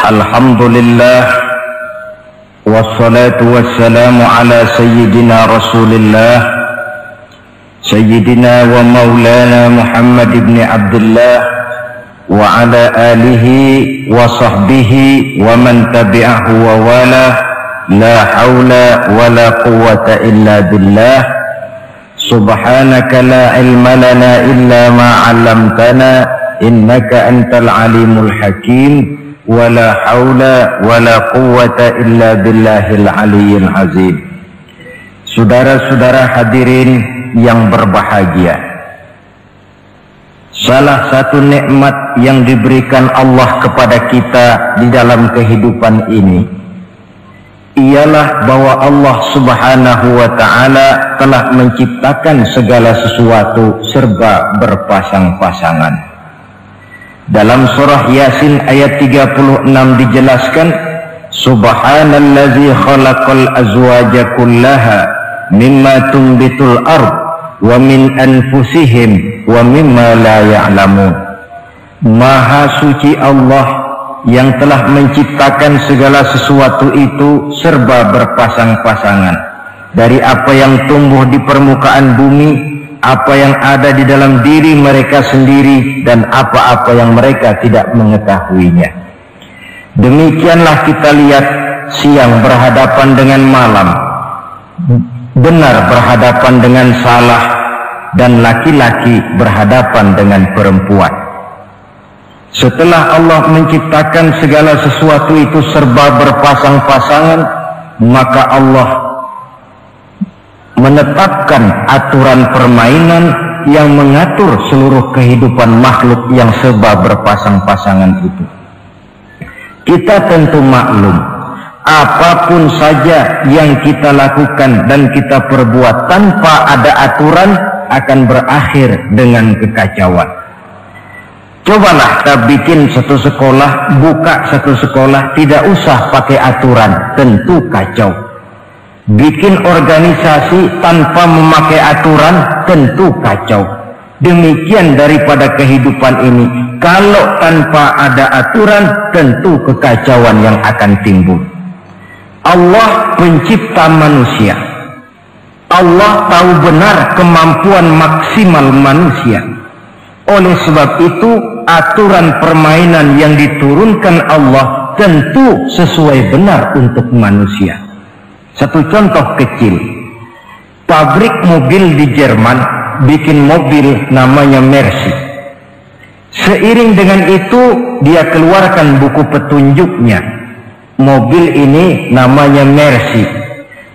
Alhamdulillah wassalatu wassalamu ala sayyidina Rasulillah sayyidina wa maulana Muhammad ibn Abdullah wa ala alihi wa sahbihi wa man tabi'ahu wa wala la hawla wa la quwwata illa billah subhanaka la ilma lana illa ma 'allamtana innaka antal alimul hakim wala haula wala quwwata illa billahil aliyyil azim. Saudara-saudara hadirin yang berbahagia, salah satu nikmat yang diberikan Allah kepada kita di dalam kehidupan ini ialah bahwa Allah Subhanahu wa ta'ala telah menciptakan segala sesuatu serba berpasang-pasangan. Dalam surah Yasin ayat 36 dijelaskan, Subhanallazi khalaqal azwaja kullaha mimma tumbitul ard wa min anfusihim wa mimma la ya'lamun. Maha suci Allah yang telah menciptakan segala sesuatu itu serba berpasang-pasangan, dari apa yang tumbuh di permukaan bumi, apa yang ada di dalam diri mereka sendiri, dan apa-apa yang mereka tidak mengetahuinya. Demikianlah kita lihat siang berhadapan dengan malam, benar berhadapan dengan salah, dan laki-laki berhadapan dengan perempuan. Setelah Allah menciptakan segala sesuatu itu serba berpasang-pasangan, maka Allah menetapkan aturan permainan yang mengatur seluruh kehidupan makhluk yang serba berpasang-pasangan itu. Kita tentu maklum, apapun saja yang kita lakukan dan kita perbuat tanpa ada aturan akan berakhir dengan kekacauan. Cobalah kita bikin satu sekolah, buka satu sekolah, tidak usah pakai aturan, tentu kacau. Bikin organisasi tanpa memakai aturan, tentu kacau. Demikian daripada kehidupan ini, kalau tanpa ada aturan, tentu kekacauan yang akan timbul. Allah pencipta manusia, Allah tahu benar kemampuan maksimal manusia. Oleh sebab itu, aturan permainan yang diturunkan Allah tentu sesuai benar untuk manusia. Satu contoh kecil, pabrik mobil di Jerman bikin mobil namanya Mercy. Seiring dengan itu dia keluarkan buku petunjuknya. Mobil ini namanya Mercy,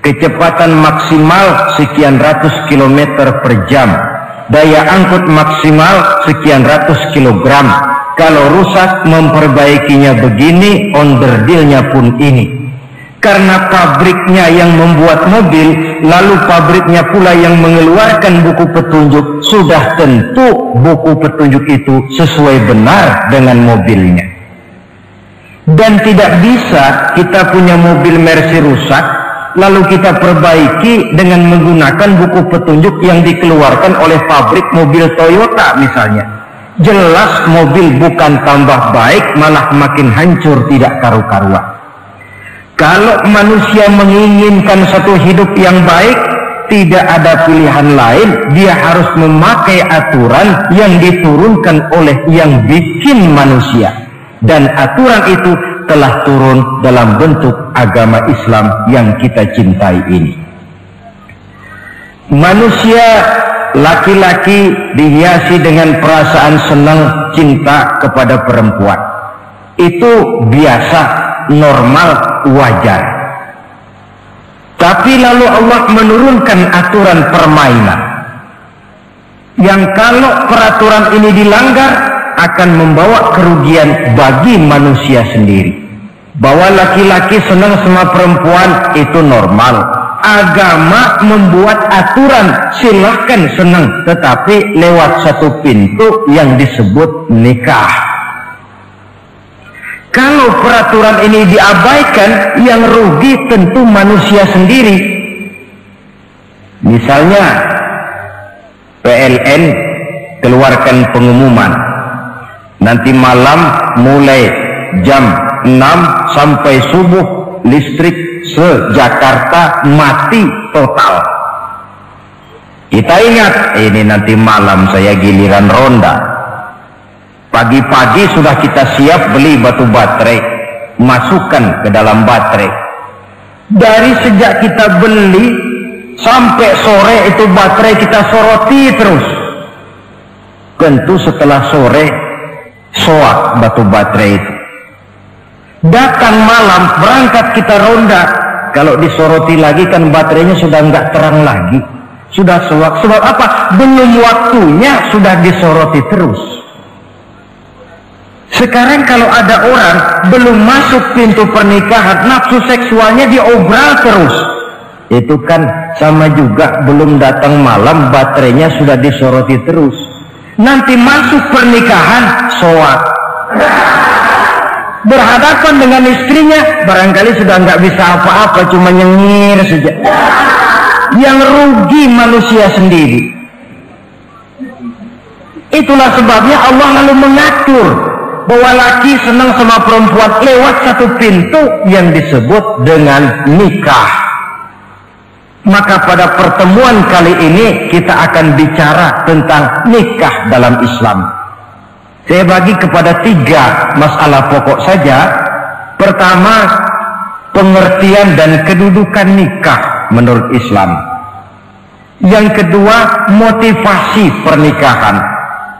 kecepatan maksimal sekian ratus kilometer per jam, daya angkut maksimal sekian ratus kilogram. Kalau rusak memperbaikinya begini, onderdilnya pun ini. Karena pabriknya yang membuat mobil, lalu pabriknya pula yang mengeluarkan buku petunjuk, sudah tentu buku petunjuk itu sesuai benar dengan mobilnya. Dan tidak bisa kita punya mobil Mercy rusak, lalu kita perbaiki dengan menggunakan buku petunjuk yang dikeluarkan oleh pabrik mobil Toyota misalnya. Jelas mobil bukan tambah baik, malah makin hancur tidak karu-karuan. Kalau manusia menginginkan satu hidup yang baik, tidak ada pilihan lain, dia harus memakai aturan yang diturunkan oleh yang bikin manusia. Dan aturan itu telah turun dalam bentuk agama Islam yang kita cintai ini. Manusia laki-laki dihiasi dengan perasaan senang cinta kepada perempuan. Itu biasa, normal, wajar. Tapi lalu Allah menurunkan aturan permainan yang kalau peraturan ini dilanggar akan membawa kerugian bagi manusia sendiri. Bahwa laki-laki senang sama perempuan itu normal. Agama membuat aturan silahkan senang, tetapi lewat satu pintu yang disebut nikah. Kalau peraturan ini diabaikan, yang rugi tentu manusia sendiri. Misalnya PLN keluarkan pengumuman, nanti malam mulai jam 6 sampai subuh listrik se-Jakarta mati total. Kita ingat, ini nanti malam saya giliran ronda. Pagi-pagi sudah kita siap beli batu baterai, masukkan ke dalam baterai. Dari sejak kita beli sampai sore itu baterai kita soroti terus. Tentu setelah sore soak batu baterai itu. Datang malam berangkat kita ronda, kalau disoroti lagi kan baterainya sudah nggak terang lagi, sudah soak. Sebab apa? Belum waktunya sudah disoroti terus. Sekarang kalau ada orang belum masuk pintu pernikahan, nafsu seksualnya diobral terus. Itu kan sama juga belum datang malam baterainya sudah disoroti terus. Nanti masuk pernikahan soak. Berhadapan dengan istrinya barangkali sudah nggak bisa apa-apa, cuma nyengir saja. Yang rugi manusia sendiri. Itulah sebabnya Allah lalu mengatur bahwa laki senang sama perempuan lewat satu pintu yang disebut dengan nikah. Maka pada pertemuan kali ini kita akan bicara tentang nikah dalam Islam. Saya bagi kepada 3 masalah pokok saja. Pertama, pengertian dan kedudukan nikah menurut Islam. Yang kedua, motivasi pernikahan.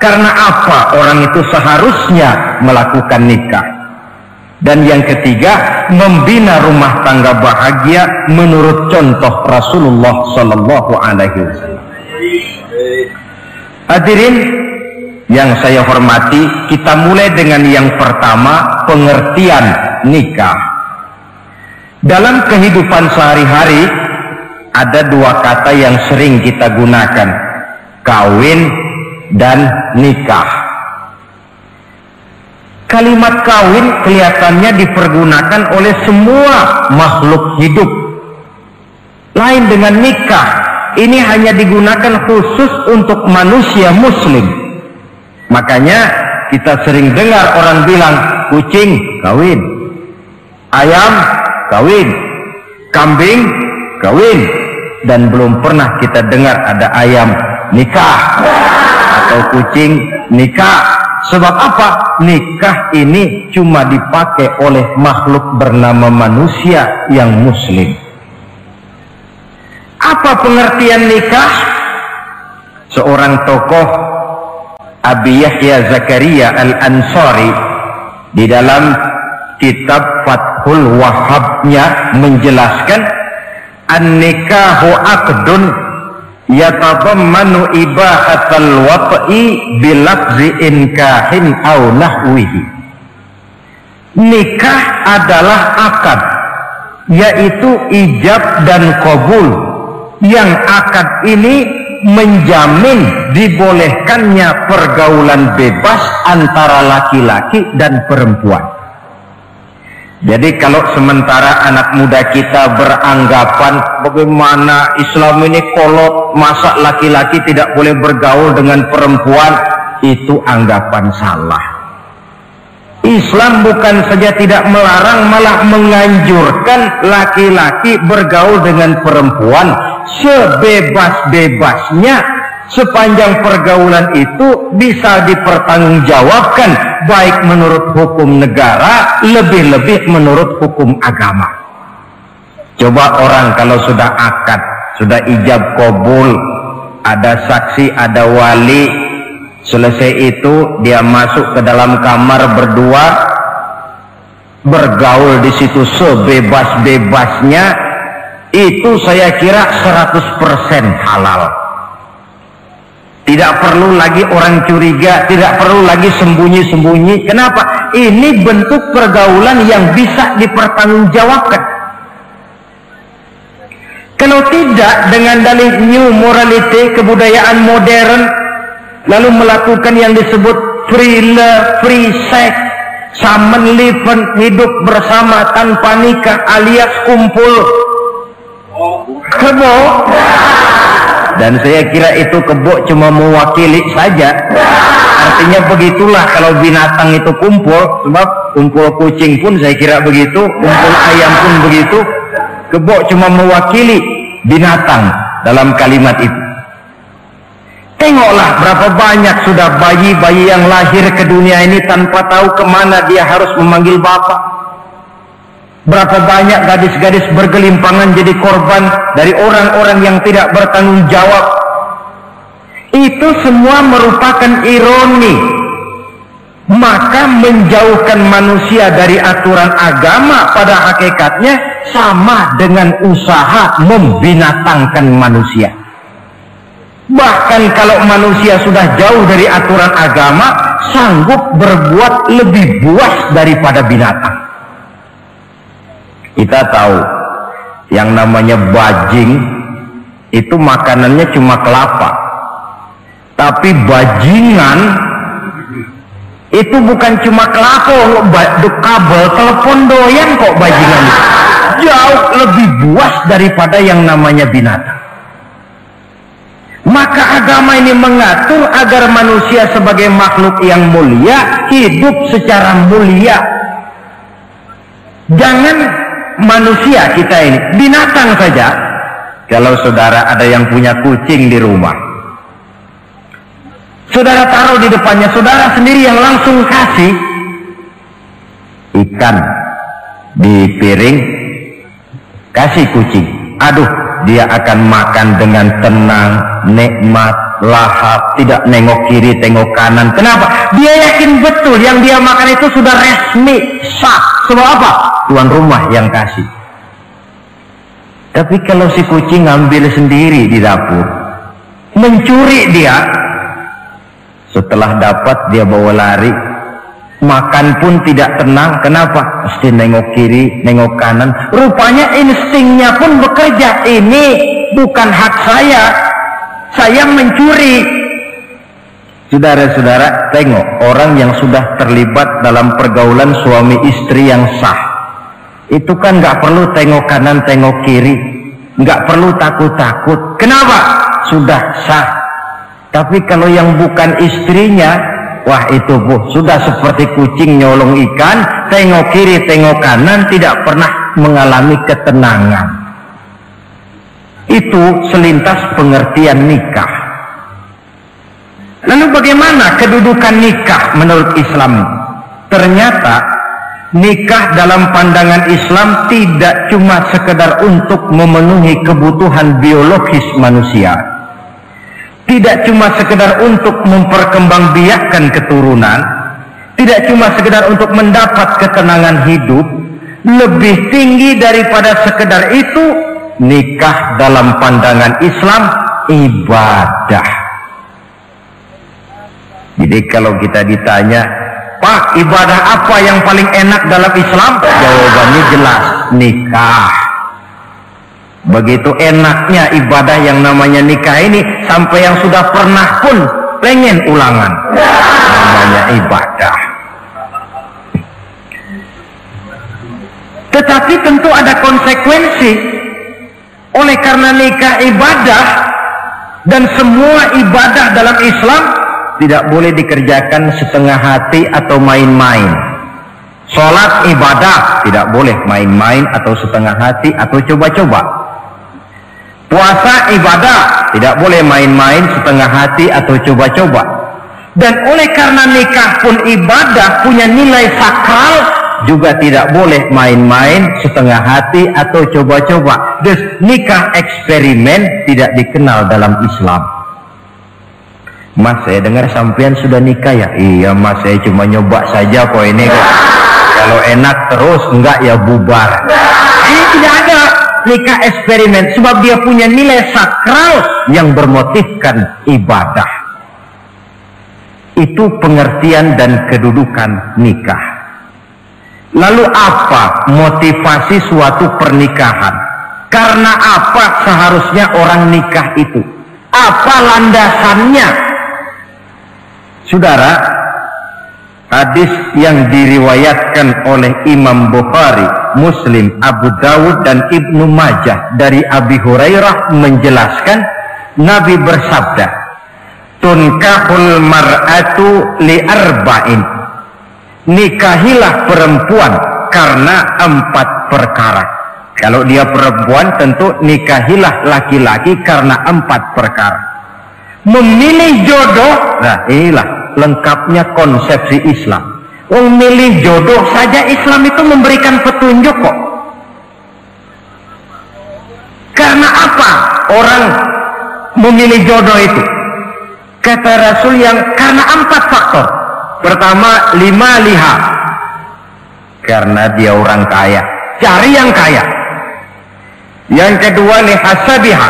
Karena apa orang itu seharusnya melakukan nikah. Dan yang ketiga, membina rumah tangga bahagia menurut contoh Rasulullah Sallallahu Alaihi Wasallam. Hadirin yang saya hormati, kita mulai dengan yang pertama, pengertian nikah. Dalam kehidupan sehari-hari ada 2 kata yang sering kita gunakan, kawin dan nikah. Kalimat kawin kelihatannya dipergunakan oleh semua makhluk hidup. Lain dengan nikah, ini hanya digunakan khusus untuk manusia muslim. Makanya kita sering dengar orang bilang kucing kawin, ayam kawin, kambing kawin, dan belum pernah kita dengar ada ayam nikah atau kucing nikah. Sebab apa? Nikah ini cuma dipakai oleh makhluk bernama manusia yang muslim. Apa pengertian nikah? Seorang tokoh Abi Yahya Zakaria Al-Ansari di dalam kitab Fathul Wahhabnya menjelaskan, an-nikahu aqdun yatadammanu ibahatal wat'i bilafzi inkahin aw nahwihi. Nikah adalah akad, yaitu ijab dan qabul. Yang akad ini menjamin dibolehkannya pergaulan bebas antara laki-laki dan perempuan. Jadi kalau sementara anak muda kita beranggapan bagaimana Islam ini kolot, masa laki-laki tidak boleh bergaul dengan perempuan, itu anggapan salah. Islam bukan saja tidak melarang, malah menganjurkan laki-laki bergaul dengan perempuan sebebas-bebasnya, sepanjang pergaulan itu bisa dipertanggungjawabkan baik menurut hukum negara, lebih-lebih menurut hukum agama. Coba orang kalau sudah akad, sudah ijab qabul, ada saksi, ada wali, selesai itu dia masuk ke dalam kamar berdua, bergaul di situ sebebas-bebasnya, itu saya kira 100% halal. Tidak perlu lagi orang curiga, tidak perlu lagi sembunyi-sembunyi. Kenapa? Ini bentuk pergaulan yang bisa dipertanggungjawabkan. Kalau tidak, dengan dalih new morality, kebudayaan modern, lalu melakukan yang disebut free love, free sex, common living, hidup bersama tanpa nikah alias kumpul kebo, Dan saya kira itu kebo cuma mewakili saja. Artinya begitulah kalau binatang itu kumpul, sebab kumpul kucing pun saya kira begitu, kumpul ayam pun begitu. Kebo cuma mewakili binatang dalam kalimat itu. Tengoklah berapa banyak sudah bayi-bayi yang lahir ke dunia ini tanpa tahu kemana dia harus memanggil bapak. Berapa banyak gadis-gadis bergelimpangan jadi korban dari orang-orang yang tidak bertanggung jawab. Itu semua merupakan ironi. Maka menjauhkan manusia dari aturan agama pada hakikatnya sama dengan usaha membinatangkan manusia. Bahkan kalau manusia sudah jauh dari aturan agama, sanggup berbuat lebih buas daripada binatang. Kita tahu yang namanya bajing itu makanannya cuma kelapa. Tapi bajingan itu bukan cuma kelapa, kabel telepon doyan kok bajingan. Jauh lebih buas daripada yang namanya binatang. Maka agama ini mengatur agar manusia sebagai makhluk yang mulia hidup secara mulia. Jangan manusia kita ini, binatang saja. Kalau saudara ada yang punya kucing di rumah, saudara taruh di depannya, saudara sendiri yang langsung kasih ikan di piring, kasih kucing. Aduh, dia akan makan dengan tenang, nikmat, lahap, tidak nengok kiri, tengok kanan. Kenapa? Dia yakin betul yang dia makan itu sudah resmi, sah. Sebab apa? Tuan rumah yang kasih. Tapi kalau si kucing ngambil sendiri di dapur, mencuri dia, setelah dapat dia bawa lari, makan pun tidak tenang. Kenapa? Mesti nengok kiri, nengok kanan. Rupanya instingnya pun bekerja. Ini bukan hak saya mencuri. Saudara-saudara, tengok orang yang sudah terlibat dalam pergaulan suami istri yang sah. Itu kan nggak perlu tengok kanan, tengok kiri, nggak perlu takut-takut. Kenapa? Sudah sah. Tapi kalau yang bukan istrinya, wah itu bu, sudah seperti kucing nyolong ikan, tengok kiri, tengok kanan, tidak pernah mengalami ketenangan. Itu selintas pengertian nikah. Lalu bagaimana kedudukan nikah menurut Islam? Ternyata nikah dalam pandangan Islam tidak cuma sekedar untuk memenuhi kebutuhan biologis manusia. Tidak cuma sekedar untuk memperkembangbiakkan keturunan, tidak cuma sekedar untuk mendapat ketenangan hidup. Lebih tinggi daripada sekedar itu, nikah dalam pandangan Islam ibadah. Jadi kalau kita ditanya, Pak, ibadah apa yang paling enak dalam Islam? Jawabannya jelas, nikah. Begitu enaknya ibadah yang namanya nikah ini, sampai yang sudah pernah pun pengen ulangan. Namanya ibadah. Tetapi tentu ada konsekuensi. Oleh karena nikah ibadah, dan semua ibadah dalam Islam tidak boleh dikerjakan setengah hati atau main-main. Sholat ibadah, tidak boleh main-main atau setengah hati atau coba-coba. Puasa ibadah, tidak boleh main-main, setengah hati atau coba-coba. Dan oleh karena nikah pun ibadah, punya nilai sakral, juga tidak boleh main-main, setengah hati atau coba-coba. Nikah eksperimen tidak dikenal dalam Islam. Mas, saya dengar sampean sudah nikah ya? Iya mas, saya cuma nyoba saja kok ini kok. Kalau enak terus, enggak ya bubar. Ini tidak ada nikah eksperimen, sebab dia punya nilai sakral yang bermotifkan ibadah. Itu pengertian dan kedudukan nikah. Lalu apa motivasi suatu pernikahan? Karena apa seharusnya orang nikah itu? Apa landasannya? Saudara, hadis yang diriwayatkan oleh Imam Bukhari, Muslim, Abu Dawud dan Ibnu Majah dari Abi Hurairah menjelaskan Nabi bersabda, tunkahul mar'atu li arba'in, nikahilah perempuan karena 4 perkara. Kalau dia perempuan tentu nikahilah laki-laki karena 4 perkara. Memilih jodoh, nah inilah lengkapnya konsepsi Islam. Memilih jodoh saja Islam itu memberikan petunjuk kok. Karena apa orang memilih jodoh itu? Kata Rasul yang karena 4 faktor. Pertama, 5 liha, karena dia orang kaya, cari yang kaya. Yang kedua, lihasabiha,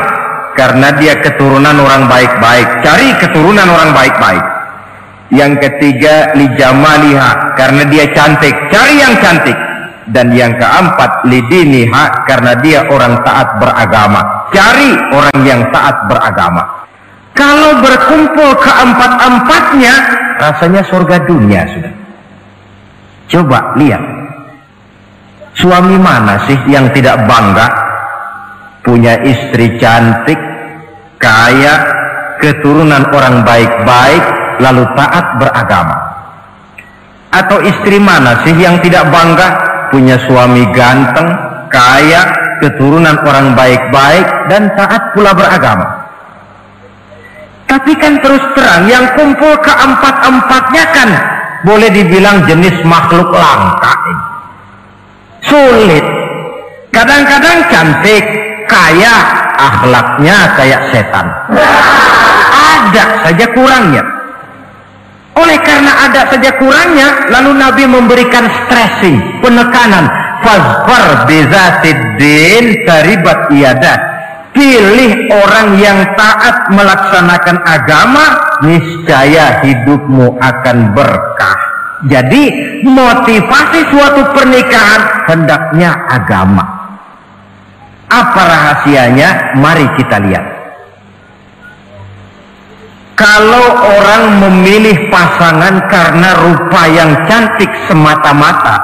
karena dia keturunan orang baik-baik, cari keturunan orang baik-baik. Yang ketiga, lijamaliha, karena dia cantik, cari yang cantik. Dan yang keempat, lidiniha, karena dia orang taat beragama, cari orang yang taat beragama. Kalau berkumpul keempat-empatnya, rasanya surga dunia sudah. Coba lihat, suami mana sih yang tidak bangga punya istri cantik, kaya, keturunan orang baik-baik, lalu taat beragama? Atau istri mana sih yang tidak bangga punya suami ganteng, kaya, keturunan orang baik-baik, dan taat pula beragama? Tapi kan terus terang yang kumpul keempat-empatnya kan boleh dibilang jenis makhluk langka. Sulit. Kadang-kadang cantik, kaya, akhlaknya kayak setan. Ada saja kurangnya. Oleh karena ada saja kurangnya, lalu Nabi memberikan stressing, penekanan. Fazfar bizatiddin taribat iyadat. Pilih orang yang taat melaksanakan agama, niscaya hidupmu akan berkah. Jadi motivasi suatu pernikahan hendaknya agama. Apa rahasianya? Mari kita lihat. Kalau orang memilih pasangan karena rupa yang cantik semata-mata,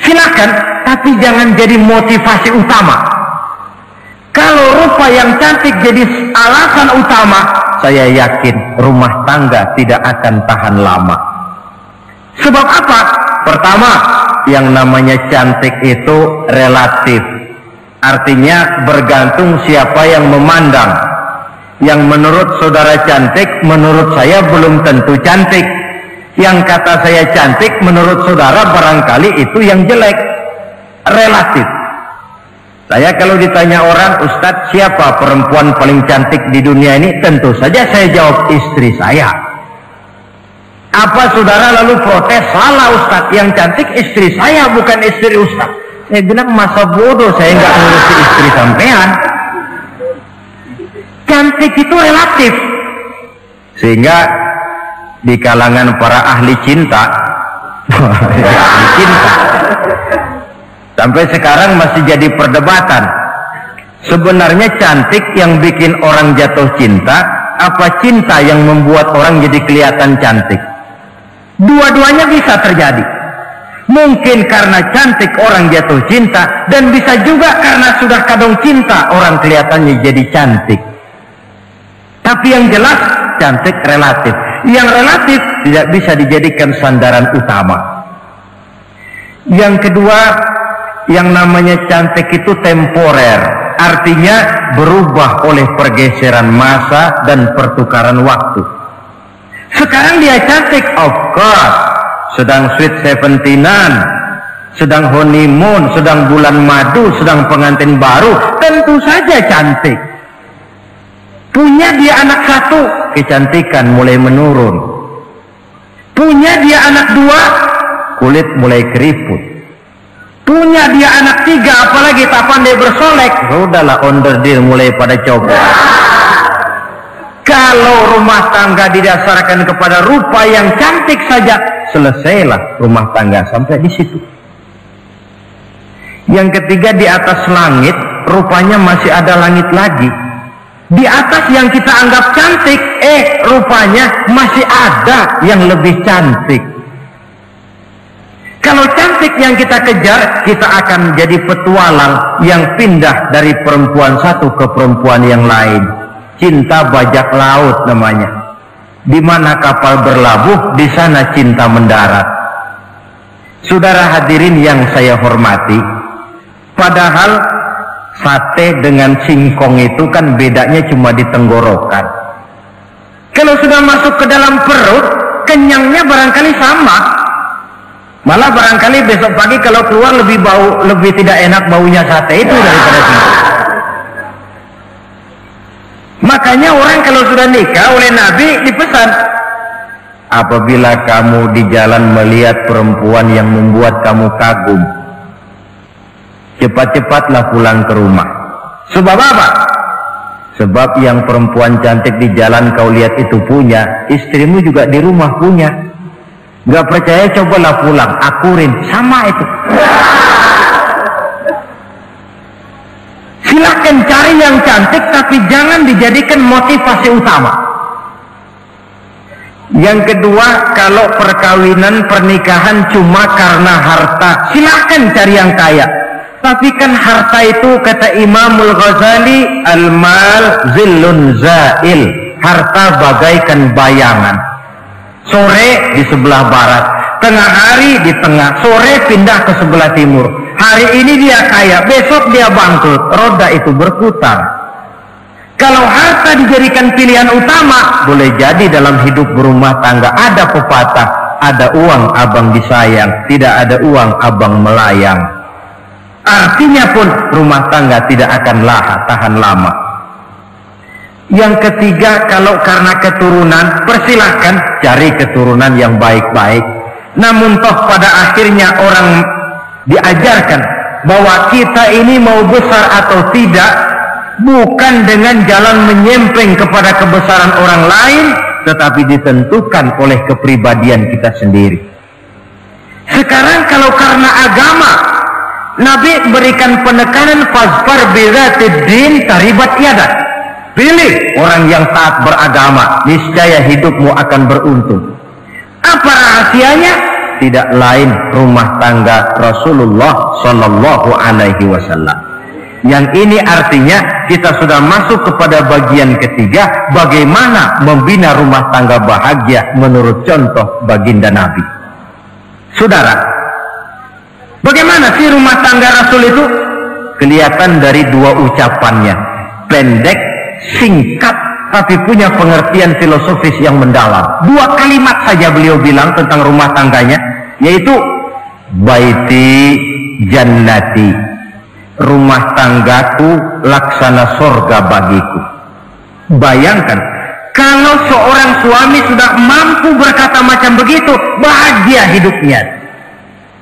silakan, tapi jangan jadi motivasi utama. Kalau rupa yang cantik jadi alasan utama, saya yakin rumah tangga tidak akan tahan lama. Sebab apa? Pertama, yang namanya cantik itu relatif. Artinya bergantung siapa yang memandang. Yang menurut saudara cantik, menurut saya belum tentu cantik. Yang kata saya cantik, menurut saudara barangkali itu yang jelek. Relatif. Saya kalau ditanya orang, Ustadz siapa perempuan paling cantik di dunia ini? Tentu saja saya jawab istri saya. Apa saudara lalu protes? Salah Ustadz, yang cantik istri saya bukan istri Ustadz. Saya bilang masa bodoh, saya nggak ngurusi istri sampean. Cantik itu relatif. Sehingga di kalangan para ahli cinta, ahli cinta, sampai sekarang masih jadi perdebatan. Sebenarnya cantik yang bikin orang jatuh cinta, apa cinta yang membuat orang jadi kelihatan cantik? Dua-duanya bisa terjadi. Mungkin karena cantik orang jatuh cinta, dan bisa juga karena sudah kadung cinta orang kelihatannya jadi cantik. Tapi yang jelas cantik relatif. Yang relatif tidak bisa dijadikan sandaran utama. Yang kedua, yang namanya cantik itu temporer, artinya berubah oleh pergeseran masa dan pertukaran waktu. Sekarang dia cantik, of course, sedang sweet 17-an, sedang honeymoon, sedang bulan madu, sedang pengantin baru, tentu saja cantik. Punya dia anak satu, kecantikan mulai menurun. Punya dia anak dua, kulit mulai keriput. Punya dia anak tiga, apalagi tak pandai bersolek, sudahlah onderdil mulai pada coba. Kalau rumah tangga didasarkan kepada rupa yang cantik saja, selesailah rumah tangga sampai di situ. Yang ketiga, di atas langit rupanya masih ada langit lagi. Di atas yang kita anggap cantik, rupanya masih ada yang lebih cantik. Kalau cantik yang kita kejar, kita akan jadi petualang yang pindah dari perempuan satu ke perempuan yang lain. cinta bajak laut namanya. Di mana kapal berlabuh, di sana cinta mendarat. Saudara hadirin yang saya hormati, padahal sate dengan singkong itu kan bedanya cuma di tenggorokan. Kalau sudah masuk ke dalam perut, kenyangnya barangkali sama. Malah barangkali besok pagi kalau keluar lebih bau, lebih tidak enak baunya sate itu daripada singkong. Makanya orang kalau sudah nikah oleh Nabi dipesan, apabila kamu di jalan melihat perempuan yang membuat kamu kagum, cepat-cepatlah pulang ke rumah. Sebab apa? Sebab yang perempuan cantik di jalan kau lihat itu punya, istrimu juga di rumah punya. Gak percaya cobalah pulang, akurin, sama itu. Silakan cari yang cantik, tapi jangan dijadikan motivasi utama. Yang kedua, kalau perkawinan pernikahan cuma karena harta, silakan cari yang kaya. Tapi kan harta itu kata Imamul Ghazali, al-mal zillun zail, harta bagaikan bayangan. Sore di sebelah barat, tengah hari di tengah, sore pindah ke sebelah timur. Hari ini dia kaya, besok dia bangkrut, roda itu berputar. Kalau harta dijadikan pilihan utama, boleh jadi dalam hidup berumah tangga ada pepatah, ada uang abang disayang, tidak ada uang abang melayang. Artinya pun rumah tangga tidak akan tahan lama. Yang ketiga, kalau karena keturunan, persilahkan cari keturunan yang baik-baik. Namun toh pada akhirnya orang diajarkan bahwa kita ini mau besar atau tidak bukan dengan jalan menyempeng kepada kebesaran orang lain, tetapi ditentukan oleh kepribadian kita sendiri. Sekarang kalau karena agama, Nabi berikan penekanan fazfar bizatid din taribat yadak. Pilih orang yang taat beragama, niscaya hidupmu akan beruntung. Apa rahasianya? Tidak lain rumah tangga Rasulullah Shallallahu Alaihi Wasallam. Yang ini artinya kita sudah masuk kepada bagian ketiga, bagaimana membina rumah tangga bahagia menurut contoh baginda Nabi. Saudara, bagaimana sih rumah tangga Rasul itu? Kelihatan dari dua ucapannya, pendek, singkat, tapi punya pengertian filosofis yang mendalam. Dua kalimat saja beliau bilang tentang rumah tangganya, yaitu baiti jannati, rumah tanggaku laksana sorga bagiku. Bayangkan kalau seorang suami sudah mampu berkata macam begitu, bahagia hidupnya.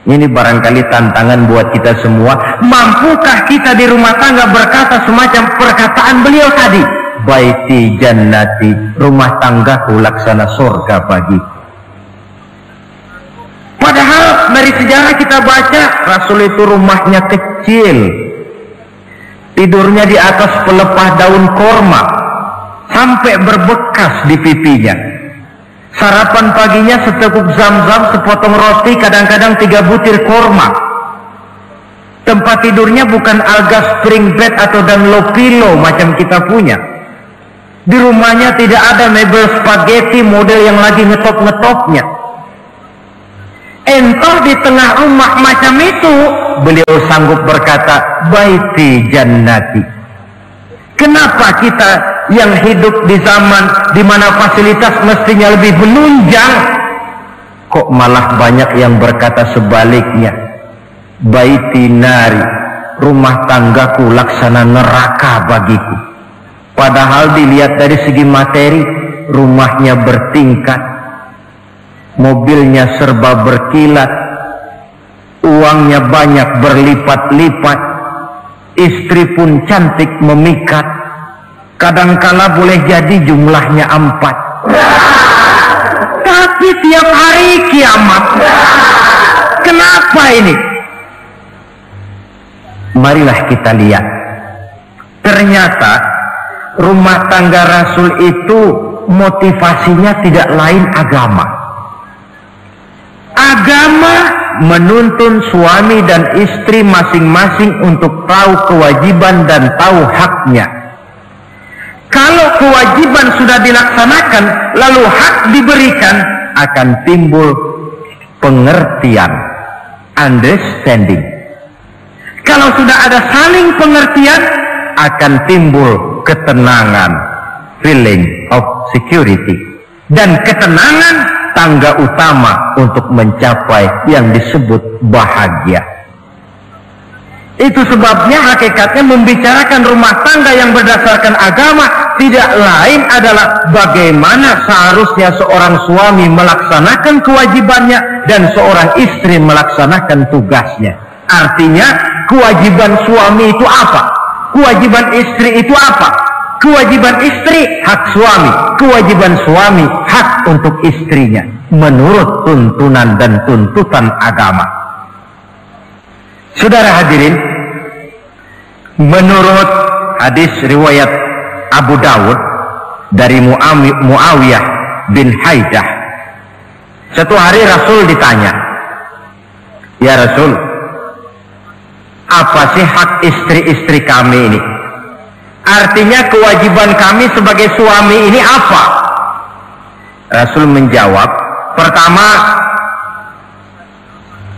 Ini barangkali tantangan buat kita semua. Mampukah kita di rumah tangga berkata semacam perkataan beliau tadi? Baiti jannati, rumah tanggaku laksana surga bagiku. Padahal dari sejarah kita baca, Rasul itu rumahnya kecil, tidurnya di atas pelepah daun korma, sampai berbekas di pipinya. Sarapan paginya seteguk zam-zam, sepotong roti, kadang-kadang 3 butir korma. Tempat tidurnya bukan alga spring bed atau Dunlopillow macam kita punya. Di rumahnya tidak ada mebel spaghetti model yang lagi ngetop-ngetopnya. Entah di tengah rumah macam itu, beliau sanggup berkata, baiti jannati. Kenapa kita yang hidup di zaman di mana fasilitas mestinya lebih menunjang, kok malah banyak yang berkata sebaliknya? Baiti nari, rumah tanggaku laksana neraka bagiku. Padahal dilihat dari segi materi, rumahnya bertingkat, mobilnya serba berkilat, uangnya banyak berlipat-lipat, istri pun cantik memikat, kadangkala boleh jadi jumlahnya 4. Tapi tiap hari kiamat. Kenapa ini? Marilah kita lihat. Ternyata rumah tangga Rasul itu motivasinya tidak lain agama. Agama menuntun suami dan istri masing-masing untuk tahu kewajiban dan tahu haknya. Kalau kewajiban sudah dilaksanakan, lalu hak diberikan, akan timbul pengertian, understanding. Kalau sudah ada saling pengertian, akan timbul ketenangan, feeling of security. Dan ketenangan tangga utama untuk mencapai yang disebut bahagia. Itu sebabnya hakikatnya membicarakan rumah tangga yang berdasarkan agama tidak lain adalah bagaimana seharusnya seorang suami melaksanakan kewajibannya dan seorang istri melaksanakan tugasnya. Artinya kewajiban suami itu apa? Kewajiban istri itu apa? Kewajiban istri hak suami, kewajiban suami hak untuk istrinya menurut tuntunan dan tuntutan agama. Saudara hadirin, menurut hadis riwayat Abu Dawud dari Muawiyah bin Haidah, satu hari Rasul ditanya, "Ya Rasul, apa sih hak istri-istri kami ini? Artinya kewajiban kami sebagai suami ini apa?" Rasul menjawab, pertama,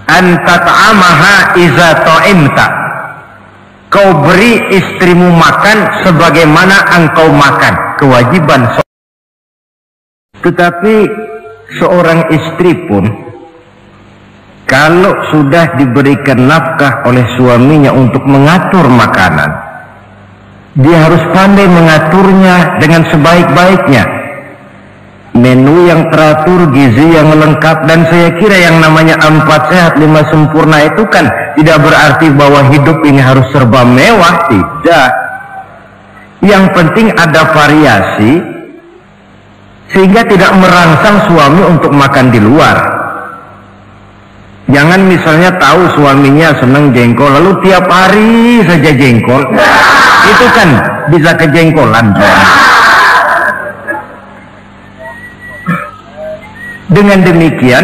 anta ta'amaha iza ta'imta, kau beri istrimu makan sebagaimana engkau makan, kewajiban. Tetapi seorang istri pun kalau sudah diberikan nafkah oleh suaminya untuk mengatur makanan, dia harus pandai mengaturnya dengan sebaik-baiknya. Menu yang teratur, gizi yang lengkap, dan saya kira yang namanya 4 sehat 5 sempurna itu kan tidak berarti bahwa hidup ini harus serba mewah, tidak. Yang penting ada variasi sehingga tidak merangsang suami untuk makan di luar. Jangan misalnya tahu suaminya senang jengkol lalu tiap hari saja jengkol, itu kan bisa kejengkolan. Dengan demikian,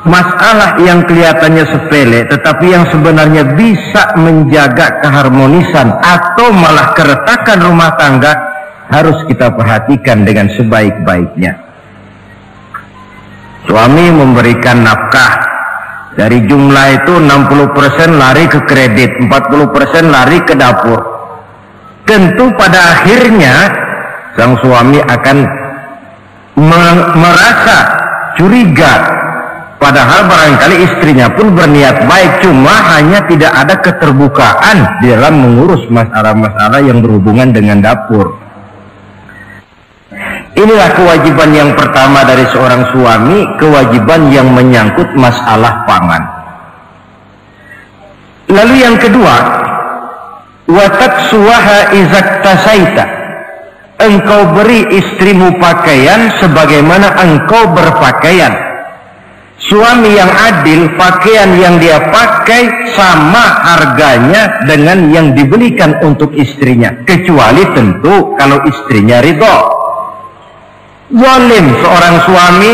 masalah yang kelihatannya sepele tetapi yang sebenarnya bisa menjaga keharmonisan atau malah keretakan rumah tangga harus kita perhatikan dengan sebaik-baiknya. Suami memberikan nafkah, dari jumlah itu 60% lari ke kredit, 40% lari ke dapur. Tentu pada akhirnya sang suami akan merasa curiga, padahal barangkali istrinya pun berniat baik, cuma hanya tidak ada keterbukaan di dalam mengurus masalah-masalah yang berhubungan dengan dapur. Inilah kewajiban yang pertama dari seorang suami, kewajiban yang menyangkut masalah pangan. Lalu yang kedua, wa taksuwaha izaktasaita, engkau beri istrimu pakaian sebagaimana engkau berpakaian. Suami yang adil, pakaian yang dia pakai sama harganya dengan yang dibelikan untuk istrinya, kecuali tentu kalau istrinya ridho. Zalim seorang suami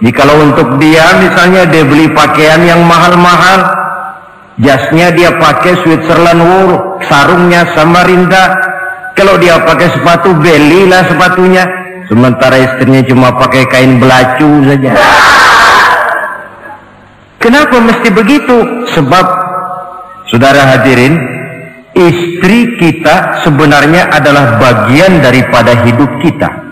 jikalau untuk dia misalnya dia beli pakaian yang mahal-mahal, jasnya dia pakai Switzerland wool, sarungnya Samarinda. Kalau dia pakai sepatu, belilah sepatunya. Sementara istrinya cuma pakai kain belacu saja. Kenapa mesti begitu? Sebab, saudara hadirin, istri kita sebenarnya adalah bagian daripada hidup kita.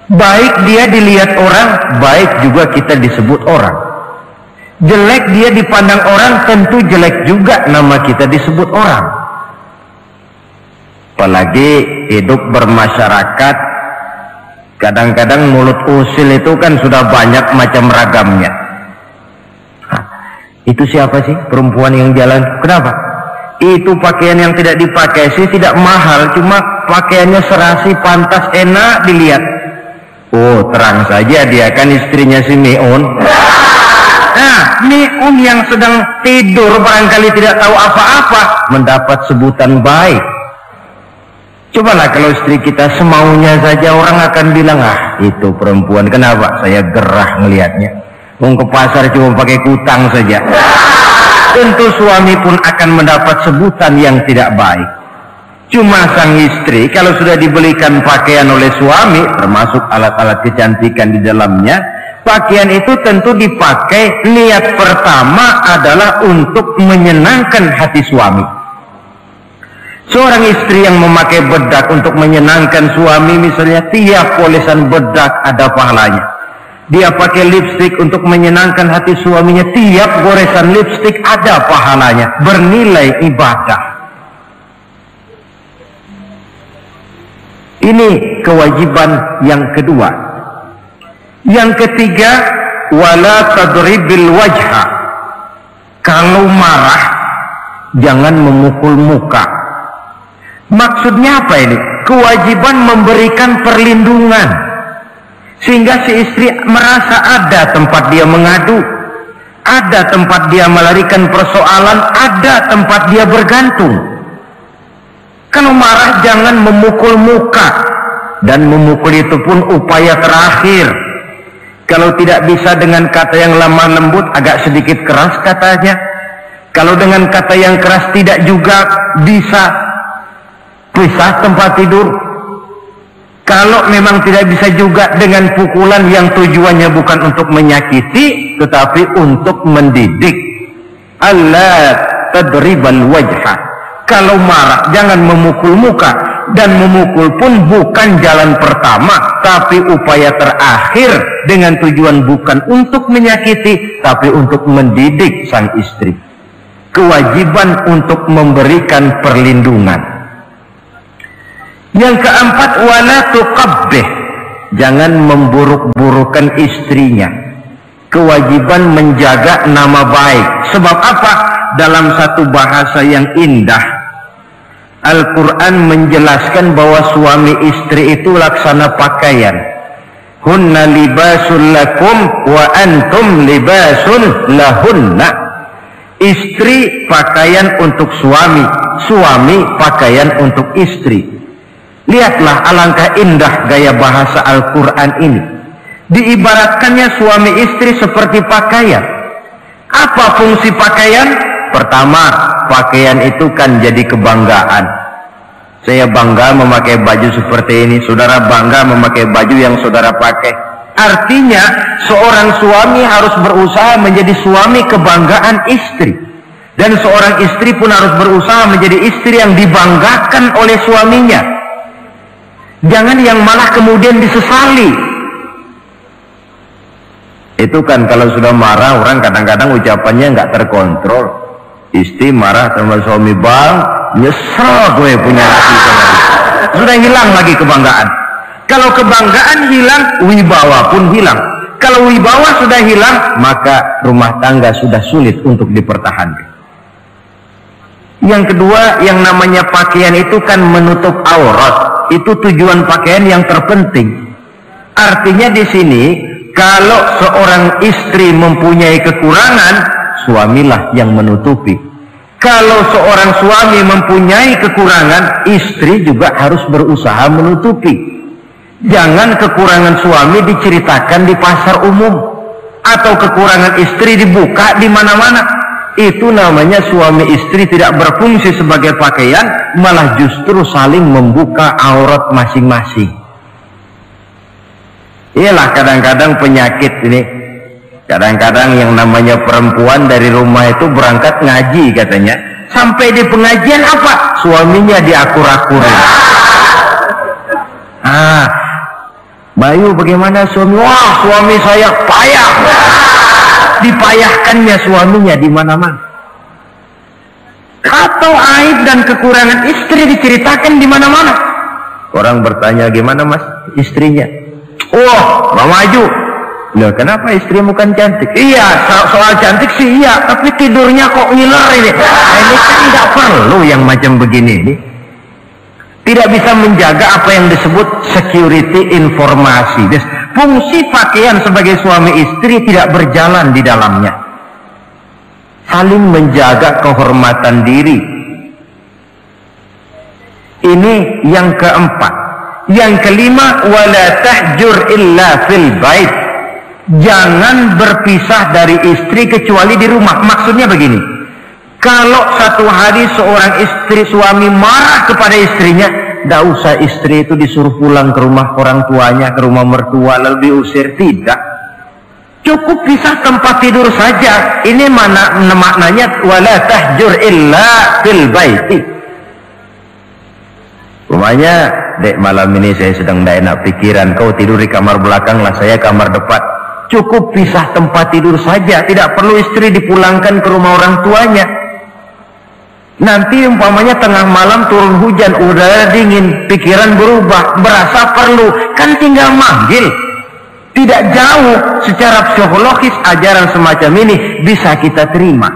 Baik dia dilihat orang, baik juga kita disebut orang. Jelek dia dipandang orang, tentu jelek juga nama kita disebut orang. Apalagi hidup bermasyarakat, kadang-kadang mulut usil itu kan sudah banyak macam ragamnya. Itu siapa sih perempuan yang jalan? Kenapa? Itu pakaian yang tidak dipakai sih tidak mahal, cuma pakaiannya serasi, pantas, enak dilihat. Oh, terang saja dia kan istrinya si Miun. Nah, Miun yang sedang tidur barangkali tidak tahu apa-apa mendapat sebutan baik. Cobalah kalau istri kita semaunya saja, orang akan bilang, ah itu perempuan, kenapa? Saya gerah ngelihatnya. Mau ke pasar cuma pakai kutang saja. Tentu suami pun akan mendapat sebutan yang tidak baik. Cuma sang istri kalau sudah dibelikan pakaian oleh suami, termasuk alat-alat kecantikan di dalamnya, pakaian itu tentu dipakai, niat pertama adalah untuk menyenangkan hati suami. Seorang istri yang memakai bedak untuk menyenangkan suami, misalnya tiap polesan bedak ada pahalanya. Dia pakai lipstik untuk menyenangkan hati suaminya, tiap goresan lipstik ada pahalanya, bernilai ibadah. Ini kewajiban yang kedua. Yang ketiga, wala tadribil wajha. Kalau marah jangan memukul muka. Maksudnya apa ini? Kewajiban memberikan perlindungan, sehingga si istri merasa ada tempat dia mengadu, ada tempat dia melarikan persoalan, ada tempat dia bergantung. Kalau marah jangan memukul muka, dan memukul itu pun upaya terakhir. Kalau tidak bisa dengan kata yang lemah lembut, agak sedikit keras katanya. Kalau dengan kata yang keras tidak juga bisa pisah tempat tidur. Kalau memang tidak bisa juga dengan pukulan yang tujuannya bukan untuk menyakiti, tetapi untuk mendidik. Allah tadribal wajha. Kalau marah jangan memukul muka, dan memukul pun bukan jalan pertama, tapi upaya terakhir dengan tujuan bukan untuk menyakiti, tapi untuk mendidik sang istri. Kewajiban untuk memberikan perlindungan. Yang keempat, wala tuqabbih. Jangan memburuk-burukan istrinya. Kewajiban menjaga nama baik. Sebab apa? Dalam satu bahasa yang indah, Al-Quran menjelaskan bahwa suami istri itu laksana pakaian. Hunna libasul lakum wa antum libasul lahunna. Istri pakaian untuk suami, suami pakaian untuk istri. Lihatlah alangkah indah gaya bahasa Al-Quran ini. Diibaratkannya suami istri seperti pakaian. Apa fungsi pakaian? Pertama, pakaian itu kan jadi kebanggaan. Saya bangga memakai baju seperti ini, saudara bangga memakai baju yang saudara pakai. Artinya seorang suami harus berusaha menjadi suami kebanggaan istri, dan seorang istri pun harus berusaha menjadi istri yang dibanggakan oleh suaminya. Jangan yang malah kemudian disesali. Itu kan kalau sudah marah orang kadang-kadang ucapannya nggak terkontrol. Istri marah sama suami, bang, nyesel gue punya laki sama dia. Sudah hilang lagi kebanggaan. Kalau kebanggaan hilang, wibawa pun hilang. Kalau wibawa sudah hilang, maka rumah tangga sudah sulit untuk dipertahankan. Yang kedua, yang namanya pakaian itu kan menutup aurat. Itu tujuan pakaian yang terpenting. Artinya di sini, kalau seorang istri mempunyai kekurangan, suamilah yang menutupi. Kalau seorang suami mempunyai kekurangan, istri juga harus berusaha menutupi. Jangan kekurangan suami diceritakan di pasar umum, atau kekurangan istri dibuka di mana-mana. Itu namanya suami istri tidak berfungsi sebagai pakaian, malah justru saling membuka aurat masing-masing. Iyalah kadang-kadang penyakit ini. Kadang-kadang yang namanya perempuan dari rumah itu berangkat ngaji katanya, sampai di pengajian apa? Suaminya diakur-akurin. Bayu bagaimana suami? Wah, suami saya payah. Dipayahkannya suaminya di mana-mana. Atau aib dan kekurangan istri diceritakan di mana-mana. Orang bertanya, gimana mas istrinya? Wah, mau maju. Loh, kenapa istrimu kan cantik? Iya, soal cantik sih iya, tapi tidurnya kok ngiler ini. Ini kan tidak perlu yang macam begini ini. Tidak bisa menjaga apa yang disebut security informasi. Fungsi pakaian sebagai suami istri tidak berjalan di dalamnya. Saling menjaga kehormatan diri. Ini yang keempat. Yang kelima, wala tahjur illa fil bait. Jangan berpisah dari istri kecuali di rumah. Maksudnya begini, Kalau satu hari seorang istri suami marah kepada istrinya, tidak usah istri itu disuruh pulang ke rumah orang tuanya, ke rumah mertua lalu diusir, tidak. Cukup pisah tempat tidur saja. Ini maknanya wala tahjur illa fil baiti. Rumahnya, dek malam ini saya sedang tidak enak pikiran, kau tidur di kamar belakang lah, saya kamar depan. Cukup pisah tempat tidur saja, tidak perlu istri dipulangkan ke rumah orang tuanya. Nanti umpamanya tengah malam turun hujan, udara dingin, pikiran berubah, berasa perlu, kan tinggal manggil. Tidak jauh secara psikologis ajaran semacam ini bisa kita terima.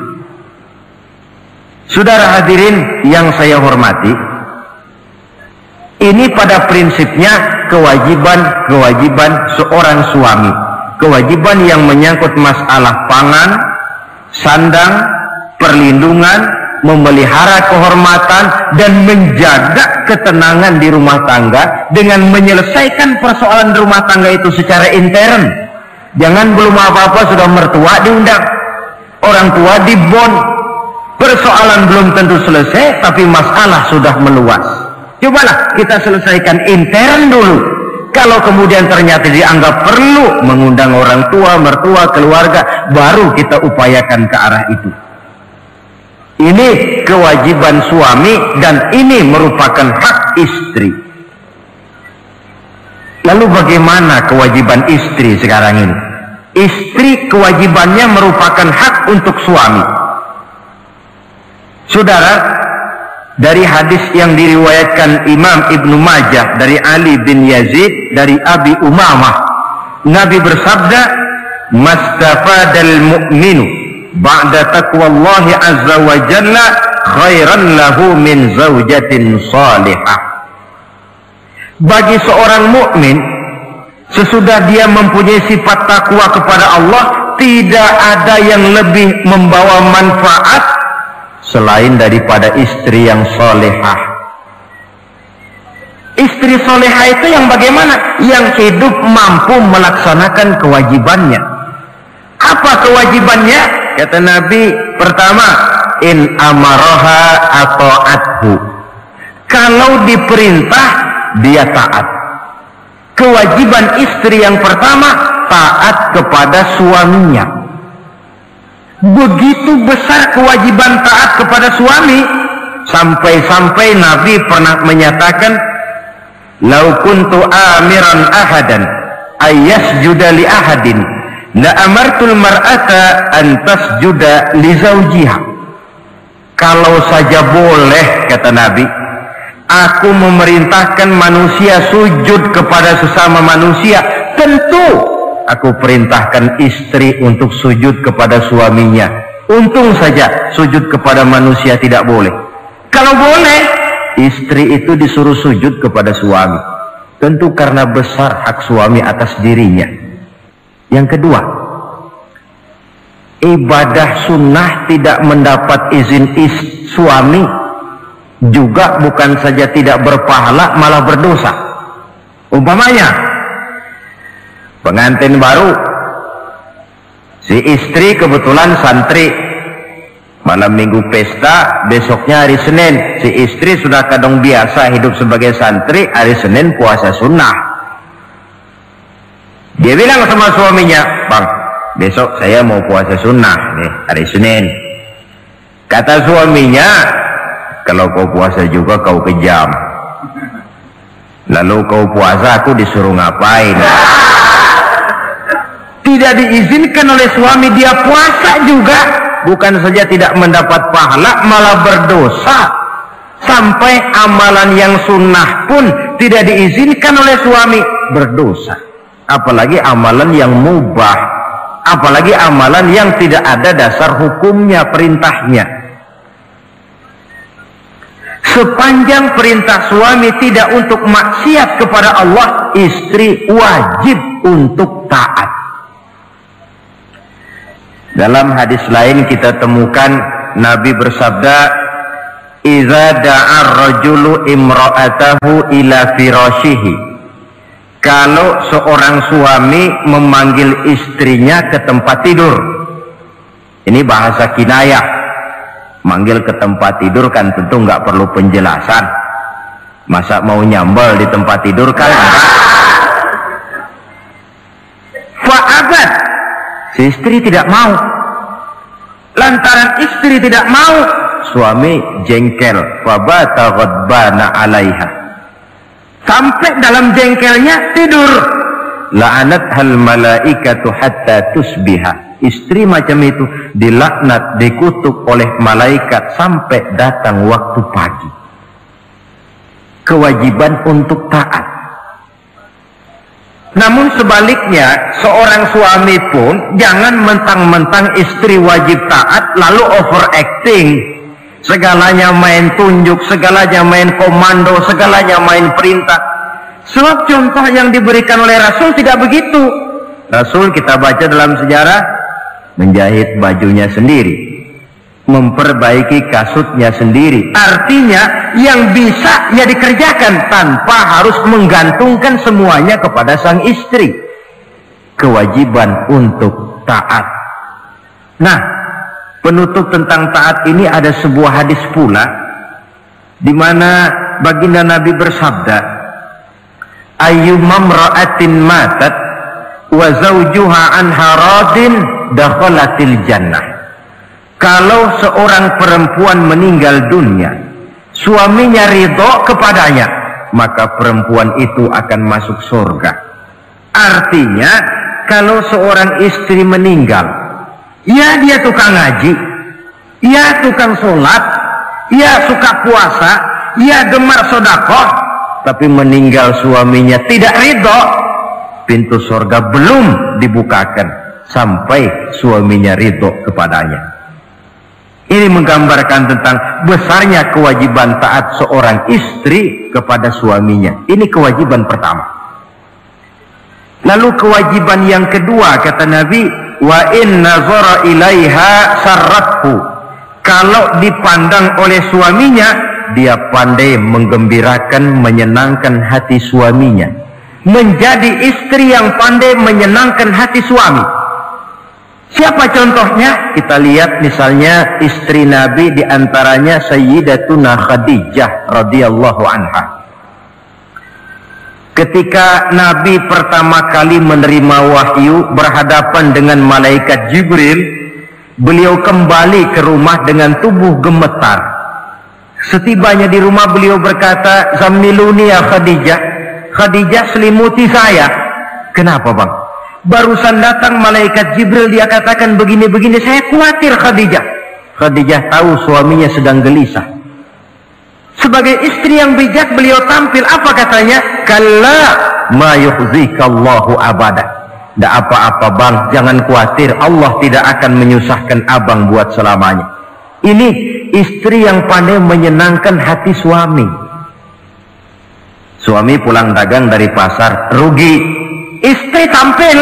Saudara hadirin yang saya hormati, ini pada prinsipnya kewajiban seorang suami. Kewajiban yang menyangkut masalah pangan, sandang, perlindungan, memelihara kehormatan dan menjaga ketenangan di rumah tangga dengan menyelesaikan persoalan rumah tangga itu secara intern. Jangan belum apa-apa sudah mertua diundang, orang tua dibon, persoalan belum tentu selesai tapi masalah sudah meluas. Cobalah kita selesaikan intern dulu. Kalau kemudian ternyata dianggap perlu mengundang orang tua, mertua, keluarga, baru kita upayakan ke arah itu. Ini kewajiban suami dan ini merupakan hak istri. Lalu bagaimana kewajiban istri sekarang ini? Istri kewajibannya merupakan hak untuk suami. Saudara, dari hadis yang diriwayatkan Imam Ibnu Majah dari Ali bin Yazid dari Abi Umamah, Nabi bersabda, "Mastafadal mu'minu ba'da taqwallahi azza wa jalla khairan lahu min zaujatin salihah." Bagi seorang mukmin, sesudah dia mempunyai sifat takwa kepada Allah, tidak ada yang lebih membawa manfaat selain daripada istri yang solehah. Istri solehah itu yang bagaimana? Yang hidup mampu melaksanakan kewajibannya. Apa kewajibannya? Kata Nabi, pertama, in amaroha ata'athu. Kalau diperintah, dia taat. Kewajiban istri yang pertama, taat kepada suaminya. Begitu besar kewajiban taat kepada suami, sampai-sampai Nabi pernah menyatakan, "Lau kuntu amiran ahadan ayyasjuda li ahadin la amartul mar'ata an tasjuda li zawjiha." Kalau saja boleh, kata Nabi, aku memerintahkan manusia sujud kepada sesama manusia, tentu aku perintahkan istri untuk sujud kepada suaminya. Untung saja sujud kepada manusia tidak boleh. Kalau boleh, istri itu disuruh sujud kepada suami. Tentu karena besar hak suami atas dirinya. Yang kedua, ibadah sunnah tidak mendapat izin suami juga bukan saja tidak berpahala, malah berdosa. Umpamanya pengantin baru, si istri kebetulan santri, malam minggu pesta, besoknya hari Senin, si istri sudah kadang biasa hidup sebagai santri, hari Senin puasa sunnah. Dia bilang sama suaminya, "Bang, besok saya mau puasa sunnah nih, hari Senin." Kata suaminya, "Kalau kau puasa juga kau kejam. Lalu kau puasa, aku disuruh ngapain?" Tidak diizinkan oleh suami, dia puasa juga. Bukan saja tidak mendapat pahala, malah berdosa. Sampai amalan yang sunnah pun tidak diizinkan oleh suami, berdosa. Apalagi amalan yang mubah, apalagi amalan yang tidak ada dasar hukumnya, perintahnya. Sepanjang perintah suami tidak untuk maksiat kepada Allah, istri wajib untuk taat. Dalam hadis lain kita temukan Nabi bersabda, "Idza da'ar rajulu imra'atahu ila firashihi." Kalau seorang suami memanggil istrinya ke tempat tidur. Ini bahasa kinayah. Manggil ke tempat tidur kan tentu nggak perlu penjelasan. Masa mau nyambal di tempat tidur kan enggak. Fa'abat, si istri tidak mau. Lantaran istri tidak mau, suami jengkel. Fabata ghadbana 'alaiha. Sampai dalam jengkelnya tidur. La'anat hal malaikatu hatta tusbiha. Istri macam itu dilaknat, dikutuk oleh malaikat sampai datang waktu pagi. Kewajiban untuk taat. Namun sebaliknya, seorang suami pun jangan mentang-mentang istri wajib taat lalu overacting. Segalanya main tunjuk, segalanya main komando, segalanya main perintah. Sebab contoh yang diberikan oleh Rasul tidak begitu. Rasul kita baca dalam sejarah menjahit bajunya sendiri, memperbaiki kasutnya sendiri. Artinya yang bisa ya dikerjakan tanpa harus menggantungkan semuanya kepada sang istri. Kewajiban untuk taat. Nah, penutup tentang taat ini ada sebuah hadis pula di mana baginda Nabi bersabda, ayyumam ra'atin matat wa zawjuha anha radin dakhalatil jannah. Kalau seorang perempuan meninggal dunia, suaminya ridho kepadanya, maka perempuan itu akan masuk surga. Artinya, kalau seorang istri meninggal, ya dia tukang ngaji, ya tukang sholat, ya suka puasa, ya gemar sedekah, tapi meninggal suaminya tidak ridho, pintu surga belum dibukakan sampai suaminya ridho kepadanya. Ini menggambarkan tentang besarnya kewajiban taat seorang istri kepada suaminya. Ini kewajiban pertama. Lalu kewajiban yang kedua, kata Nabi, wa in nazara ilaiha sarrathu. Kalau dipandang oleh suaminya, dia pandai menggembirakan, menyenangkan hati suaminya. Menjadi istri yang pandai menyenangkan hati suami. Siapa contohnya? Kita lihat misalnya istri Nabi, diantaranya Sayyidatuna Khadijah radhiyallahu anha. Ketika Nabi pertama kali menerima wahyu berhadapan dengan malaikat Jibril, beliau kembali ke rumah dengan tubuh gemetar. Setibanya di rumah beliau berkata, "Zammiluni ya Khadijah." Khadijah, selimuti saya. Kenapa bang? Barusan datang malaikat Jibril, dia katakan begini-begini, saya khawatir Khadijah. Khadijah tahu suaminya sedang gelisah. Sebagai istri yang bijak beliau tampil, apa katanya? Kalla ma yukhzikallahu abada. Tidak apa-apa bang, jangan khawatir, Allah tidak akan menyusahkan abang buat selamanya. Ini istri yang pandai menyenangkan hati suami. Suami pulang dagang dari pasar, rugi. Istri tampil,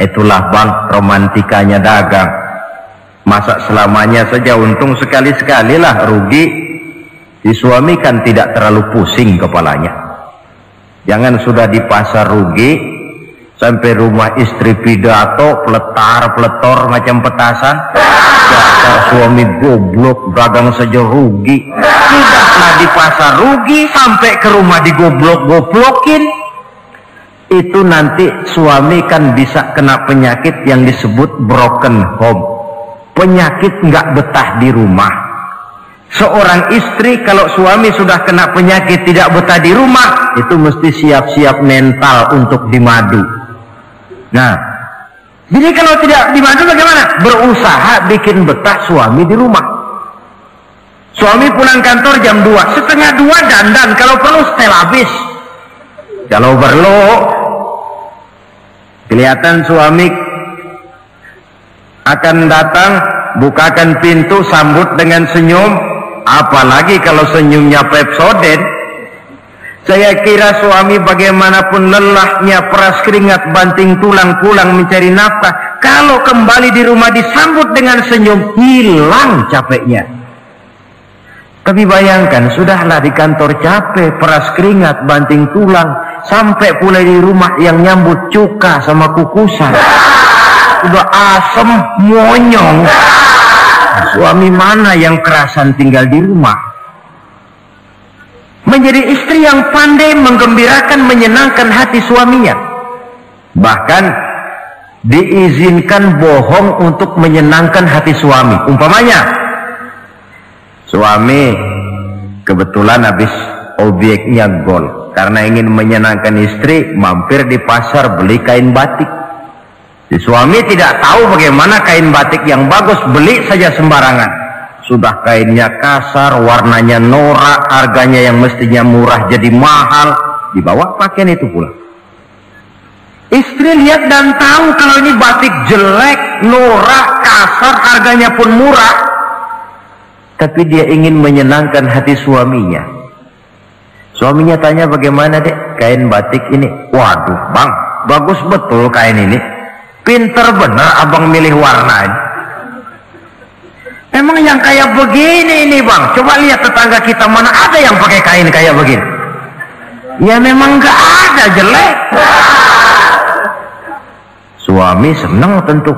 itulah bang romantikanya dagang. Masa selamanya saja untung sekali-sekali lah, rugi. Si suami kan tidak terlalu pusing kepalanya. Jangan sudah di pasar rugi, sampai rumah istri pidato, peletar-peletor macam petasan. Dasar suami goblok, dagang saja rugi. Sudahlah di pasar rugi, sampai ke rumah digoblok-goblokin. Itu nanti suami kan bisa kena penyakit yang disebut broken home. Penyakit nggak betah di rumah. Seorang istri kalau suami sudah kena penyakit tidak betah di rumah, itu mesti siap-siap mental untuk dimadu. Nah, jadi kalau tidak dimadu bagaimana? Berusaha bikin betah suami di rumah. Suami pulang kantor jam 2, setengah 2 dandan, kalau perlu setel habis. Kalau perlu kelihatan suami akan datang, bukakan pintu, sambut dengan senyum. Apalagi kalau senyumnya Pepsodent. Saya kira suami bagaimanapun lelahnya, peras keringat, banting tulang, pulang mencari nafkah, kalau kembali di rumah disambut dengan senyum, hilang capeknya. Tapi bayangkan, sudahlah di kantor capek, peras keringat, banting tulang, sampai pula di rumah yang nyambut cuka sama kukusan. Udah asem, monyong. Suami mana yang kerasan tinggal di rumah? Menjadi istri yang pandai menggembirakan, menyenangkan hati suaminya. Bahkan diizinkan bohong untuk menyenangkan hati suami. Umpamanya, suami kebetulan habis objeknya gol, karena ingin menyenangkan istri, mampir di pasar beli kain batik. Si suami tidak tahu bagaimana kain batik yang bagus, beli saja sembarangan. Sudah kainnya kasar, warnanya norak, harganya yang mestinya murah jadi mahal, dibawa pakaian itu pulang. Istri lihat dan tahu kalau ini batik jelek, norak, kasar, harganya pun murah, tapi dia ingin menyenangkan hati suaminya. Suaminya tanya, bagaimana dek kain batik ini? Waduh bang, bagus betul kain ini, pinter bener abang milih warna ini. Emang yang kayak begini ini bang, coba lihat tetangga kita, mana ada yang pakai kain kayak begini? Ya memang gak ada, jelek. Suami senang tentu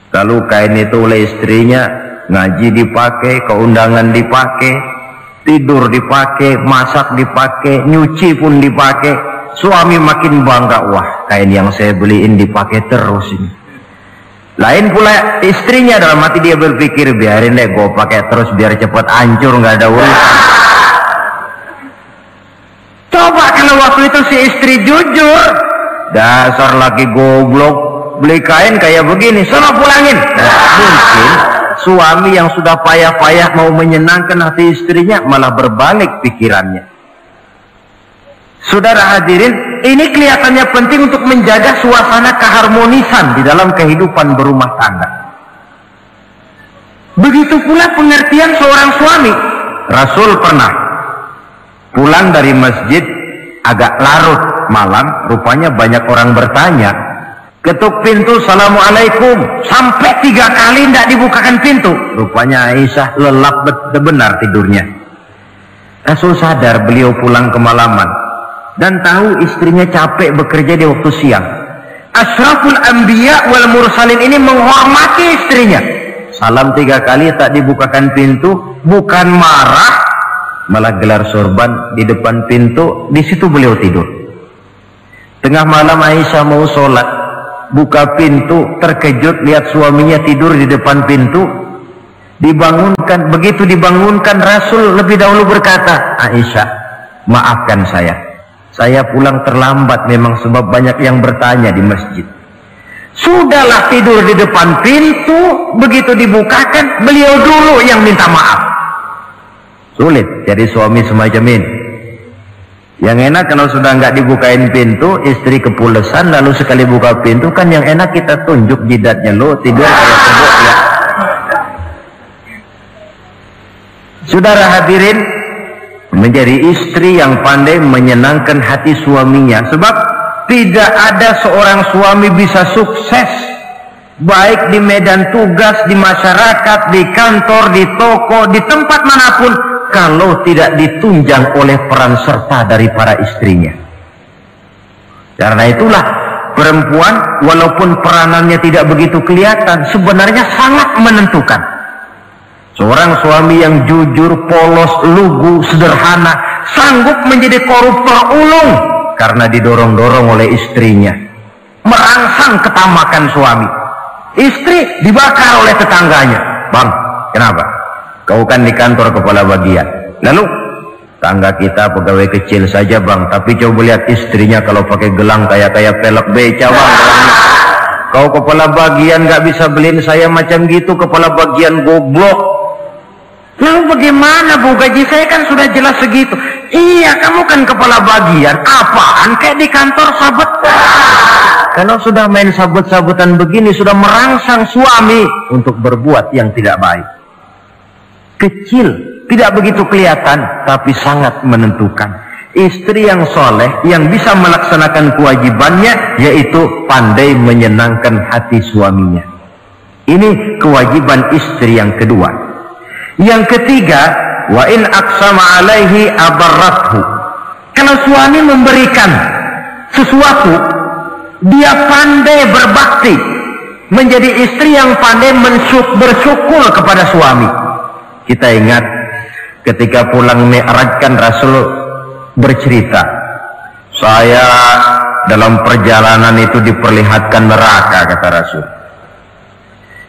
kalau kain itu oleh istrinya, ngaji dipakai, keundangan dipakai, tidur dipakai, masak dipakai, nyuci pun dipakai. Suami makin bangga, wah kain yang saya beliin dipakai terus ini. Lain pula istrinya, dalam hati dia berpikir, biarin deh gue pakai terus biar cepat hancur, nggak ada urusan. Coba kalau waktu itu si istri jujur, dasar laki goblok, beli kain kayak begini, sono pulangin. Nah, mungkin suami yang sudah payah-payah mau menyenangkan hati istrinya malah berbalik pikirannya. Saudara hadirin, ini kelihatannya penting untuk menjaga suasana keharmonisan di dalam kehidupan berumah tangga. Begitu pula pengertian seorang suami. Rasul pernah pulang dari masjid agak larut malam, rupanya banyak orang bertanya. Ketuk pintu, assalamualaikum, sampai 3 kali tidak dibukakan pintu. Rupanya Aisyah lelap benar tidurnya. Rasul sadar beliau pulang kemalaman dan tahu istrinya capek bekerja di waktu siang. Ashraful anbiya wal mursalin ini menghormati istrinya. Salam 3 kali tak dibukakan pintu, bukan marah, malah gelar sorban di depan pintu. Di situ beliau tidur. Tengah malam Aisyah mau sholat, buka pintu, terkejut lihat suaminya tidur di depan pintu. Dibangunkan. Begitu dibangunkan, Rasul lebih dahulu berkata, Aisyah, maafkan saya pulang terlambat memang sebab banyak yang bertanya di masjid. Sudahlah tidur di depan pintu, begitu dibukakan beliau dulu yang minta maaf. Sulit jadi suami semacam ini. Yang enak kalau sudah nggak dibukain pintu, istri kepulesan, lalu sekali buka pintu kan yang enak kita tunjuk jidatnya, lo tidur kayak tembok ya. Saudara hadirin, menjadi istri yang pandai menyenangkan hati suaminya, sebab tidak ada seorang suami bisa sukses baik di medan tugas, di masyarakat, di kantor, di toko, di tempat manapun kalau tidak ditunjang oleh peran serta dari para istrinya. Karena itulah perempuan walaupun peranannya tidak begitu kelihatan, sebenarnya sangat menentukan. Seorang suami yang jujur, polos, lugu, sederhana, sanggup menjadi koruptor ulung karena didorong-dorong oleh istrinya. Merangsang ketamakan suami. Istri dibakar oleh tetangganya. Bang, kenapa? Kau kan di kantor kepala bagian. Lalu, tangga kita pegawai kecil saja bang, tapi coba lihat istrinya kalau pakai gelang kayak pelek beca bang. Kau kepala bagian gak bisa beliin saya macam gitu, kepala bagian goblok. Lalu bagaimana bu, gaji saya kan sudah jelas segitu. Iya, kamu kan kepala bagian. Apaan kayak di kantor sabet. Kalau sudah main sabut-sabutan begini, sudah merangsang suami untuk berbuat yang tidak baik. Kecil, tidak begitu kelihatan, tapi sangat menentukan. Istri yang soleh, yang bisa melaksanakan kewajibannya, yaitu pandai menyenangkan hati suaminya. Ini kewajiban istri yang kedua. Yang ketiga, wa in aqsama alaihi abarrathu. Kalau suami memberikan sesuatu, dia pandai berbakti, menjadi istri yang pandai bersyukur kepada suami. Kita ingat ketika pulang Mi'raj kan Rasul bercerita, saya dalam perjalanan itu diperlihatkan neraka, kata Rasul.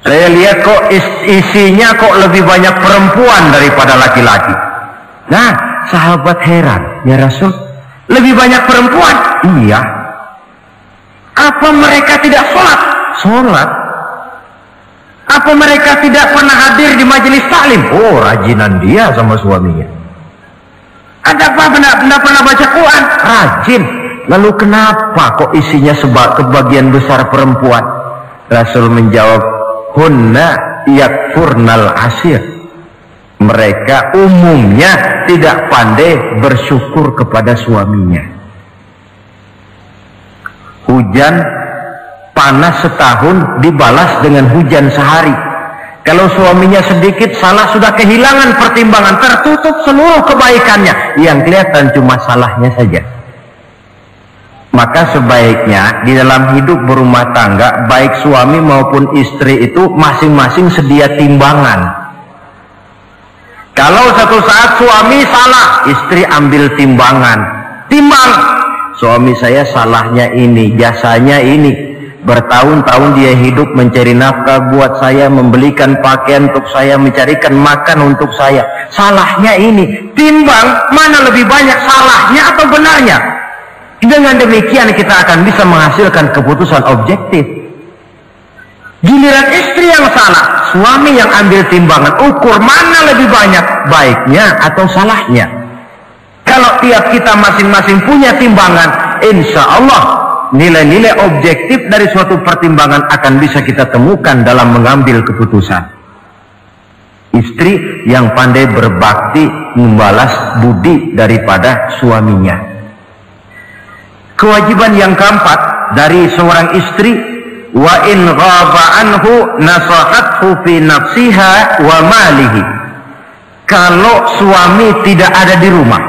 Saya lihat kok isinya kok lebih banyak perempuan daripada laki-laki. Nah, sahabat heran, ya Rasul, lebih banyak perempuan? Iya. Apa mereka tidak sholat? Sholat. Apa mereka tidak pernah hadir di majelis taklim? Oh, rajinan dia sama suaminya. Ada apa benar pernah baca Quran? Rajin. Lalu kenapa kok isinya kebagian besar perempuan? Rasul menjawab, hunna yakfurnal asir. Mereka umumnya tidak pandai bersyukur kepada suaminya. Hujan panas setahun dibalas dengan hujan sehari. Kalau suaminya sedikit salah sudah kehilangan pertimbangan, tertutup seluruh kebaikannya, yang kelihatan cuma salahnya saja. Maka sebaiknya di dalam hidup berumah tangga, baik suami maupun istri itu masing-masing sedia timbangan. Kalau satu saat suami salah, istri ambil timbangan. Timbang, suami saya salahnya ini, jasanya ini. Bertahun-tahun dia hidup mencari nafkah buat saya, membelikan pakaian untuk saya, mencarikan makan untuk saya. Salahnya ini. Timbang, mana lebih banyak salahnya atau benarnya? Dengan demikian kita akan bisa menghasilkan keputusan objektif. Giliran istri yang salah, suami yang ambil timbangan, ukur mana lebih banyak baiknya atau salahnya. Kalau tiap kita masing-masing punya timbangan, insya Allah nilai-nilai objektif dari suatu pertimbangan akan bisa kita temukan dalam mengambil keputusan. Istri yang pandai berbakti membalas budi daripada suaminya. Kewajiban yang keempat dari seorang istri, wa in ghaba anhu nasahathu fi nafsiha wa malihi. Kalau suami tidak ada di rumah,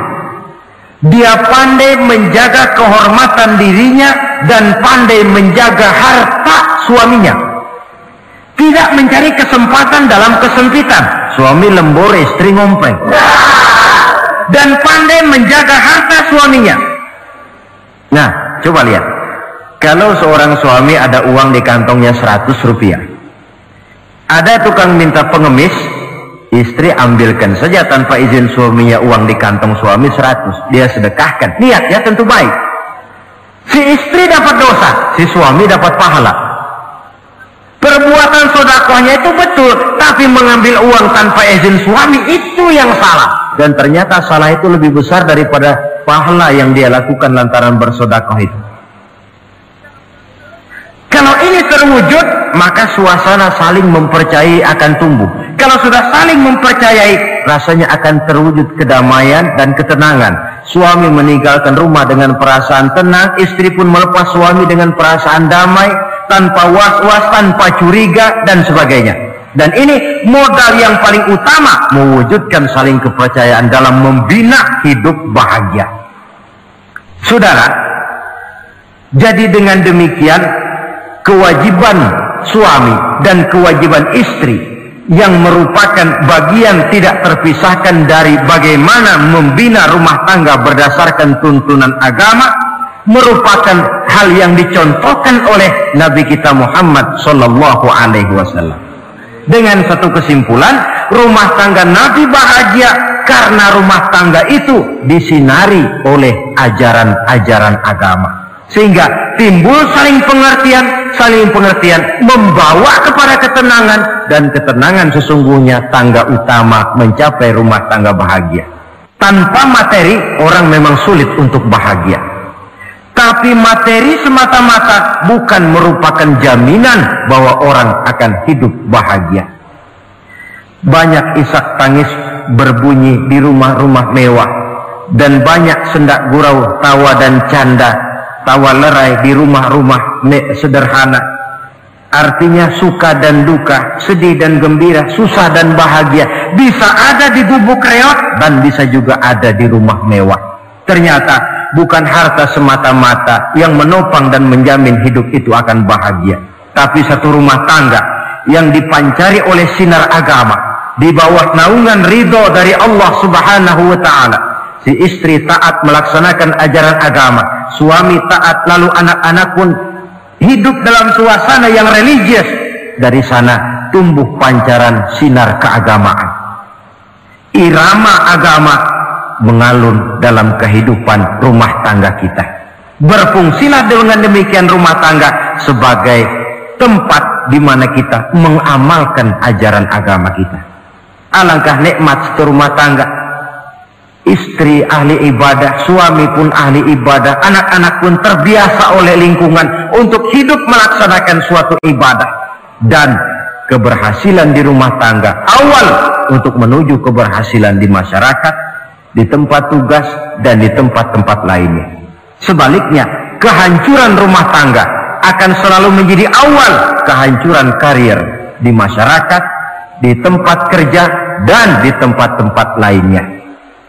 dia pandai menjaga kehormatan dirinya dan pandai menjaga harta suaminya. Tidak mencari kesempatan dalam kesempitan. Suami lembur, istri ngompleng. Dan pandai menjaga harta suaminya. Nah, coba lihat. Kalau seorang suami ada uang di kantongnya 100 rupiah. Ada tukang minta pengemis, istri ambilkan saja tanpa izin suaminya uang di kantong suami 100. Dia sedekahkan. Niatnya tentu baik. Si istri dapat dosa, si suami dapat pahala. Perbuatan sedekahnya itu betul, tapi mengambil uang tanpa izin suami itu yang salah. Dan ternyata salah itu lebih besar daripada pahala yang dia lakukan lantaran bersedekah itu. Kalau ini terwujud, maka suasana saling mempercayai akan tumbuh. Kalau sudah saling mempercayai, rasanya akan terwujud kedamaian dan ketenangan. Suami meninggalkan rumah dengan perasaan tenang, istri pun melepas suami dengan perasaan damai, tanpa was-was, tanpa curiga, dan sebagainya. Dan ini modal yang paling utama, mewujudkan saling kepercayaan dalam membina hidup bahagia. Saudara, jadi dengan demikian, kewajiban suami dan kewajiban istri yang merupakan bagian tidak terpisahkan dari bagaimana membina rumah tangga berdasarkan tuntunan agama, merupakan hal yang dicontohkan oleh Nabi kita Muhammad Sallallahu Alaihi Wasallam. Dengan satu kesimpulan, rumah tangga Nabi bahagia karena rumah tangga itu disinari oleh ajaran-ajaran agama. Sehingga timbul saling pengertian membawa kepada ketenangan, dan ketenangan sesungguhnya tangga utama mencapai rumah tangga bahagia. Tanpa materi orang memang sulit untuk bahagia, tapi materi semata-mata bukan merupakan jaminan bahwa orang akan hidup bahagia. Banyak isak tangis berbunyi di rumah-rumah mewah, dan banyak sendak gurau, tawa dan canda, tawa lerai di rumah-rumah sederhana. Artinya suka dan duka, sedih dan gembira, susah dan bahagia bisa ada di gubuk reot dan bisa juga ada di rumah mewah. Ternyata bukan harta semata-mata yang menopang dan menjamin hidup itu akan bahagia. tapi satu rumah tangga yang dipancari oleh sinar agama, di bawah naungan ridho dari Allah Subhanahu wa Ta'ala. Si istri taat melaksanakan ajaran agama, suami taat, lalu anak-anak pun hidup dalam suasana yang religius. Dari sana tumbuh pancaran sinar keagamaan. Irama agama mengalun dalam kehidupan rumah tangga kita. Berfungsilah dengan demikian rumah tangga sebagai tempat di mana kita mengamalkan ajaran agama kita. Alangkah nikmat satu rumah tangga. Istri ahli ibadah, suami pun ahli ibadah, anak-anak pun terbiasa oleh lingkungan untuk hidup melaksanakan suatu ibadah. Dan keberhasilan di rumah tangga awal untuk menuju keberhasilan di masyarakat, di tempat tugas, dan di tempat-tempat lainnya. Sebaliknya, kehancuran rumah tangga akan selalu menjadi awal kehancuran karir di masyarakat, di tempat kerja, dan di tempat-tempat lainnya.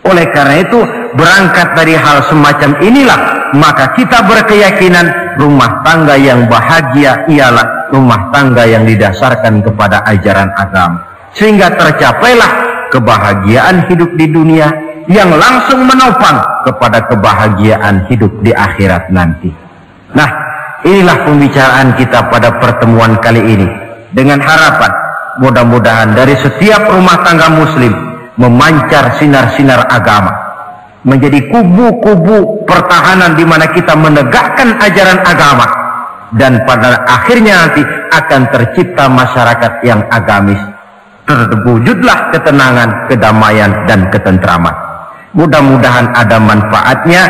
Oleh karena itu, berangkat dari hal semacam inilah, maka kita berkeyakinan rumah tangga yang bahagia ialah rumah tangga yang didasarkan kepada ajaran agama. Sehingga tercapailah kebahagiaan hidup di dunia yang langsung menopang kepada kebahagiaan hidup di akhirat nanti. Nah, inilah pembicaraan kita pada pertemuan kali ini. Dengan harapan, mudah-mudahan dari setiap rumah tangga muslim memancar sinar-sinar agama, menjadi kubu-kubu pertahanan di mana kita menegakkan ajaran agama, dan pada akhirnya nanti akan tercipta masyarakat yang agamis. Terwujudlah ketenangan, kedamaian, dan ketentraman. Mudah-mudahan ada manfaatnya.